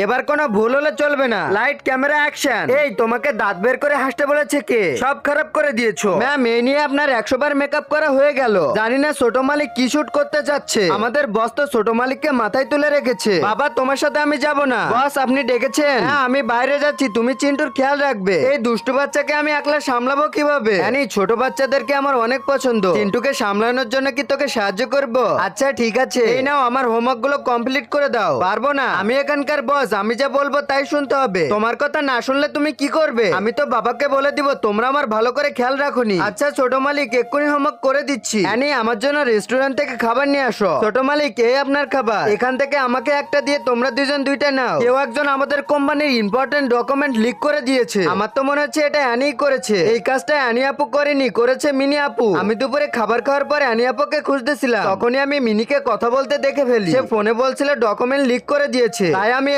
এবার কোনো ভুল হলে চলবে না। Light camera action. এই তোমাকে দাঁত বের করে হাসতে বলেছে কে? সব খারাপ করে দিয়েছো ম্যাম। এই নিয়ে আপনার 100 বার মেকআপ করা হয়ে গেল। জানি না ছোট মালিক কি শুট করতে যাচ্ছে। আমাদের বস তো ছোট মালিককে মাথায় তুলে রেখেছে। বাবা তোমার সাথে আমি যাব না। বস আপনি ডেকেছেন? হ্যাঁ আমি বাইরে যাচ্ছি, তুমি চিন্টুর খেয়াল রাখবে। এই দুষ্টু বাচ্চাকে আমি একলা সামলাবো কিভাবে? এই ছোট বাচ্চাদেরকে আমার অনেক পছন্দ। চিন্টুকে সামলানোর জন্য কি তোকে সাহায্য করব? আচ্ছা ঠিক আছে, এই নাও আমার হোমওয়ার্ক গুলো কমপ্লিট করে দাও। পারবো না, আমি এখানকার বস, আমি যা বলবো তাই শুনতে হবে। তোমার কথা না শুনলে তুমি কি করবে? আমি তো বাবাকে বলে দিব তোমরা আমার ভালো করে খেয়াল রাখুনি। আচ্ছা ছোট মালিক এক্ষুনি হোমওয়ার্ক করে দিচ্ছি। অ্যানি আমার জন্য রেস্টুরেন্ট থেকে খাবার নিয়ে আসো। ছোট মালিক এই আপনার খাবার। এখান থেকে আমাকে একটা দিয়ে তোমরা দুজন দুইটা নাও। কেউ একজন আমাদের কোম্পানির ইম্পর্টেন্ট ডকুমেন্ট লিক করে দিয়েছে। আমার তো মনে হচ্ছে এটা অ্যানিই করেছে। এই কাজটা অ্যানি আপু করেনি, করেছে মিনি আপু। আমি দুপুরে খাবার খাওয়ার পর অ্যানি আপুকে খুঁজতেছিলাম, তখনই আমি মিনিকে কথা বলতে দেখে ফেলি। সে ফোনে বলছিল ডকুমেন্ট লিক করে দিয়েছে। তাই আমি